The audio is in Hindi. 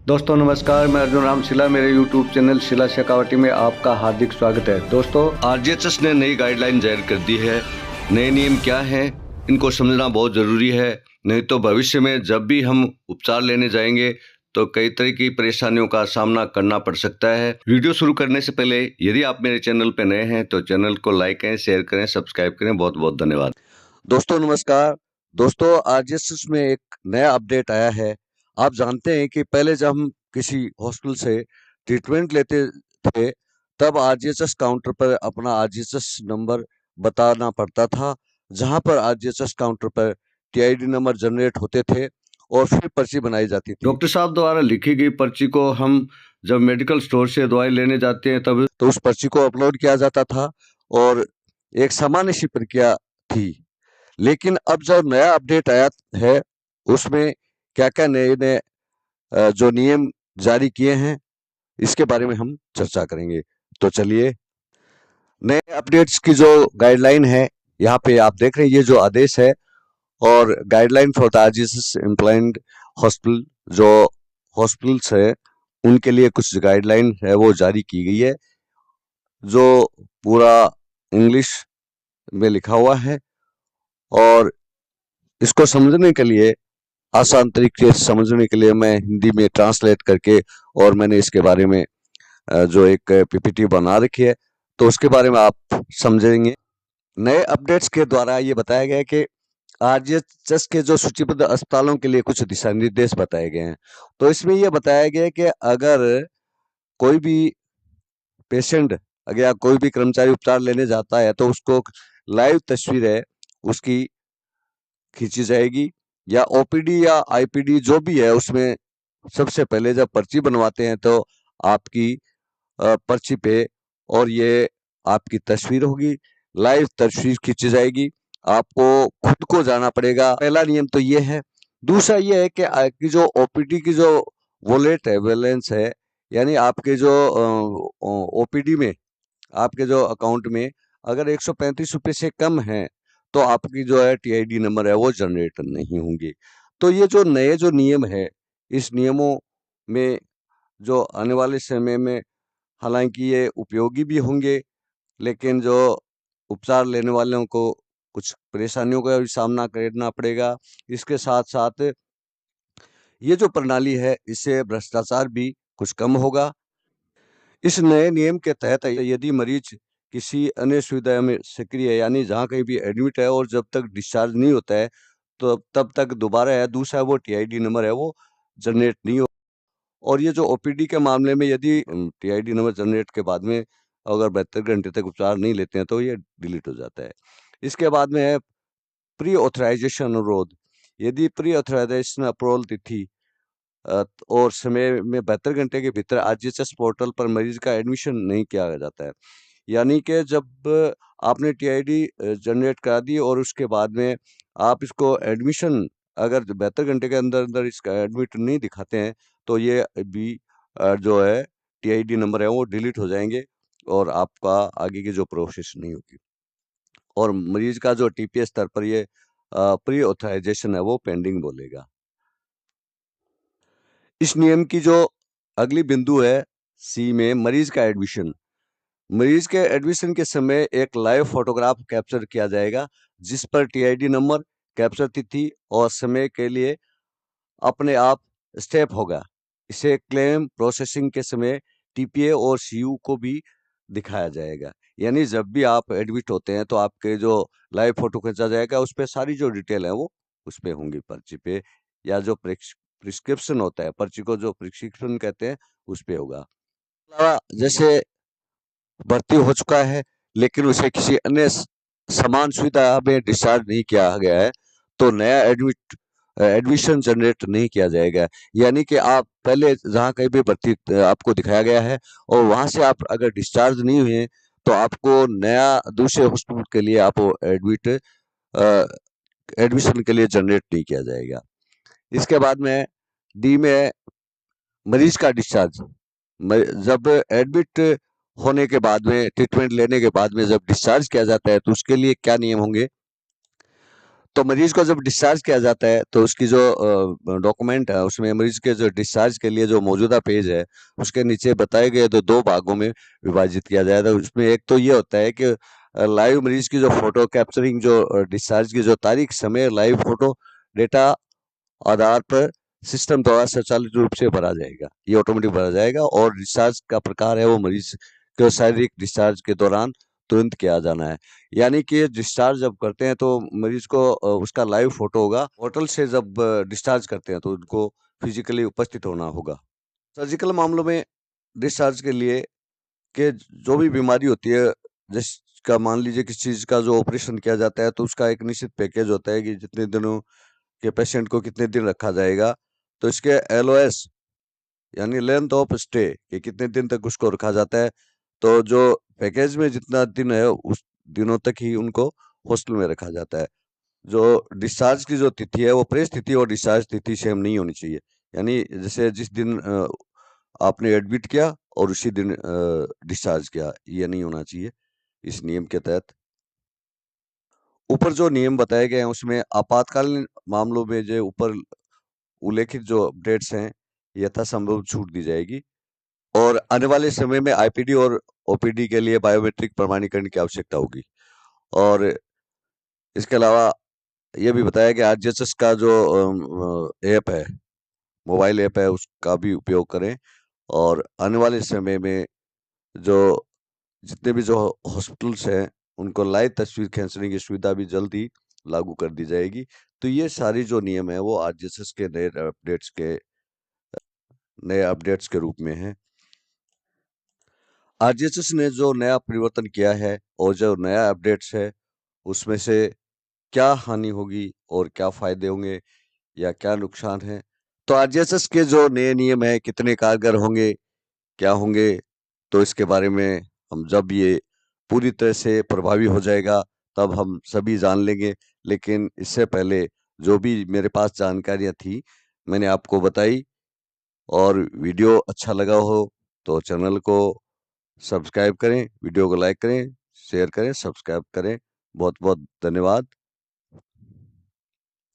दोस्तों नमस्कार, मैं अर्जुन राम शिला। मेरे YouTube चैनल शिला शेखावटी में आपका हार्दिक स्वागत है। दोस्तों, आरजीएचएस ने नई गाइडलाइन जारी कर दी है। नए नियम क्या हैं, इनको समझना बहुत ज़रूरी है। नहीं तो भविष्य में जब भी हम उपचार लेने जाएंगे तो कई तरह की परेशानियों का सामना करना पड़ सकता है। वीडियो शुरू करने से पहले यदि आप मेरे चैनल पर नए हैं तो चैनल को लाइक करें, शेयर करें, सब्सक्राइब करें। बहुत बहुत धन्यवाद। दोस्तों नमस्कार। दोस्तों आरजीएचएस में एक नया अपडेट आया है। आप जानते हैं कि पहले जब हम किसी हॉस्पिटल से ट्रीटमेंट लेते थे तब आरजीएचएस काउंटर पर अपना आरजीएचएस नंबर बताना पड़ता था, जहां पर आरजीएचएस काउंटर पर टीआईडी नंबर जनरेट होते थे और फिर पर्ची बनाई जाती थी। डॉक्टर साहब द्वारा लिखी गई पर्ची को हम जब मेडिकल स्टोर से दवाई लेने जाते हैं तब तो उस पर्ची को अपलोड किया जाता था और एक सामान्य सी प्रक्रिया थी। लेकिन अब जो नया अपडेट आया है उसमें क्या-क्या नए-नए जो नियम जारी किए हैं इसके बारे में हम चर्चा करेंगे। तो चलिए, नए अपडेट्स की जो गाइडलाइन है यहाँ पे आप देख रहे हैं, ये जो आदेश है और guideline for the RGHS employed hospital, जो हॉस्पिटल्स है उनके लिए कुछ गाइडलाइन है वो जारी की गई है, जो पूरा इंग्लिश में लिखा हुआ है और इसको समझने के लिए, आसान तरीके से समझने के लिए मैं हिंदी में ट्रांसलेट करके और मैंने इसके बारे में जो एक पीपीटी बना रखी है तो उसके बारे में आप समझेंगे। नए अपडेट्स के द्वारा ये बताया गया है कि आरजीएचएस के जो सूचीबद्ध अस्पतालों के लिए कुछ दिशा निर्देश बताए गए हैं। तो इसमें यह बताया गया है कि अगर कोई भी पेशेंट या कोई भी कर्मचारी उपचार लेने जाता है तो उसको लाइव तस्वीर है उसकी खींची जाएगी, या ओपीडी या आईपीडी जो भी है उसमें सबसे पहले जब पर्ची बनवाते हैं तो आपकी पर्ची पे और ये आपकी तस्वीर होगी, लाइव तस्वीर खींची जाएगी। आपको खुद को जाना पड़ेगा। पहला नियम तो ये है। दूसरा ये है कि आपकी जो ओपीडी की जो वॉलेट है, बैलेंस है, यानी आपके जो ओपीडी में आपके जो अकाउंट में अगर 135 रुपये से कम है तो आपकी जो है टीआईडी नंबर है वो जनरेट नहीं होंगे। तो ये जो नए जो नियम है, इस नियमों में जो आने वाले समय में हालांकि ये उपयोगी भी होंगे, लेकिन जो उपचार लेने वालों को कुछ परेशानियों का भी सामना करना पड़ेगा। इसके साथ साथ ये जो प्रणाली है इससे भ्रष्टाचार भी कुछ कम होगा। इस नए नियम के तहत यदि मरीज किसी अन्य सुविधा में सक्रिय है, यानी जहाँ कहीं भी एडमिट है और जब तक डिस्चार्ज नहीं होता है तो तब तक दोबारा है दूसरा वो टीआईडी नंबर है वो जनरेट नहीं हो। और ये जो ओपीडी के मामले में यदि टीआईडी नंबर जनरेट के बाद में अगर 72 घंटे तक उपचार नहीं लेते हैं तो ये डिलीट हो जाता है। इसके बाद में है प्री ऑथराइजेशन अनुरोध। यदि प्री ऑथराइजेशन अप्रूवल तिथि और समय में 72 घंटे के भीतर आरजीएचएस पोर्टल पर मरीज का एडमिशन नहीं किया जाता है, यानी कि जब आपने टीआईडी जनरेट करा दी और उसके बाद में आप इसको एडमिशन अगर 72 घंटे के अंदर अंदर इसका एडमिट नहीं दिखाते हैं तो ये भी जो है टीआईडी नंबर है वो डिलीट हो जाएंगे और आपका आगे की जो प्रोसेस नहीं होगी और मरीज का जो टीपीएस स्तर पर ये प्री ऑथराइजेशन है वो पेंडिंग बोलेगा। इस नियम की जो अगली बिंदु है सी में, मरीज का एडमिशन। मरीज के एडमिशन के समय एक लाइव फोटोग्राफ कैप्चर किया जाएगा जिस पर टीआईडी नंबर, कैप्चर तिथि और समय के लिए अपने आप स्टेप होगा। इसे क्लेम प्रोसेसिंग के समय टीपीए और सीयू को भी दिखाया जाएगा, यानी जब भी आप एडमिट होते हैं तो आपके जो लाइव फोटो खींचा जाएगा उस पर सारी जो डिटेल है वो उस पर होंगी पर्ची पे, या जो प्रिस्क्रिप्शन होता है, पर्ची को जो प्रिस्क्रिप्शन कहते हैं उस पे होगा। जैसे भर्ती हो चुका है लेकिन उसे किसी अन्य समान सुविधा में डिस्चार्ज नहीं किया गया है तो नया एडमिशन जनरेट नहीं किया जाएगा। यानी कि आप पहले जहाँ कहीं भी भर्ती आपको दिखाया गया है और वहां से आप अगर डिस्चार्ज नहीं हुए तो आपको नया दूसरे हॉस्पिटल के लिए आप एडमिशन के लिए जनरेट नहीं किया जाएगा। इसके बाद में डी में मरीज का डिस्चार्ज। जब एडमिट होने के बाद में, ट्रीटमेंट लेने के बाद में जब डिस्चार्ज किया जाता है तो उसके लिए क्या नियम होंगे। तो मरीज को जब डिस्चार्ज किया जाता है तो उसकी जो डॉक्यूमेंट है उसमें मरीज के जो डिस्चार्ज के लिए जो मौजूदा पेज है उसके नीचे बताए गए तो दो भागों में विभाजित किया जाएगा। उसमें एक तो ये होता है कि लाइव मरीज की जो फोटो कैप्चरिंग जो डिस्चार्ज की जो तारीख समय लाइव फोटो डेटा आधार पर सिस्टम द्वारा स्वचालित रूप से भरा जाएगा, ये ऑटोमेटिक भरा जाएगा। और डिस्चार्ज का प्रकार है वो मरीज के शारीरिक डिस्चार्ज के दौरान तुरंत किया जाना है। यानी कि डिस्चार्ज जब करते हैं तो मरीज को उसका लाइव फोटो होगा। होटल से जब डिस्चार्ज करते हैं तो उनको फिजिकली उपस्थित होना होगा। सर्जिकल मामलों में डिस्चार्ज के लिए कि जो भी बीमारी होती है, जिसका मान लीजिए किसी चीज का जो ऑपरेशन किया जाता है तो उसका एक निश्चित पैकेज होता है कि जितने दिनों के पेशेंट को कितने दिन रखा जाएगा। तो इसके एलओएस यानी लेंथ ऑफ स्टे कि कितने दिन तक उसको रखा जाता है। तो जो पैकेज में जितना दिन है उस दिनों तक ही उनको हॉस्टल में रखा जाता है। जो डिस्चार्ज की जो तिथि है वो प्रेस तिथि और डिस्चार्ज तिथि सेम नहीं होनी चाहिए। यानी जैसे जिस दिन आपने एडमिट किया और उसी दिन डिस्चार्ज किया, ये नहीं होना चाहिए इस नियम के तहत। ऊपर जो नियम बताए गए हैं उसमें आपातकालीन मामलों में जो ऊपर उल्लेखित जो अपडेट्स हैं यथासंभव छूट दी जाएगी। और आने वाले समय में आईपीडी और ओपीडी के लिए बायोमेट्रिक प्रमाणीकरण की आवश्यकता होगी। और इसके अलावा ये भी बताया कि आरजीएचएस का जो ऐप है, मोबाइल ऐप है, उसका भी उपयोग करें। और आने वाले समय में जो जितने भी जो हॉस्पिटल्स हैं उनको लाइव तस्वीर खींचने की सुविधा भी जल्दी लागू कर दी जाएगी। तो ये सारी जो नियम है वो आरजीएचएस के नए अपडेट्स के रूप में हैं। आरजीएचएस ने जो नया परिवर्तन किया है और जो नया अपडेट्स है उसमें से क्या हानि होगी और क्या फायदे होंगे या क्या नुकसान है, तो आरजीएचएस के जो नए नियम है कितने कारगर होंगे, क्या होंगे, तो इसके बारे में हम जब ये पूरी तरह से प्रभावी हो जाएगा तब हम सभी जान लेंगे। लेकिन इससे पहले जो भी मेरे पास जानकारियां थी मैंने आपको बताई। और वीडियो अच्छा लगा हो तो चैनल को सब्सक्राइब करें, वीडियो को लाइक करें, शेयर करें, सब्सक्राइब करें। बहुत बहुत धन्यवाद।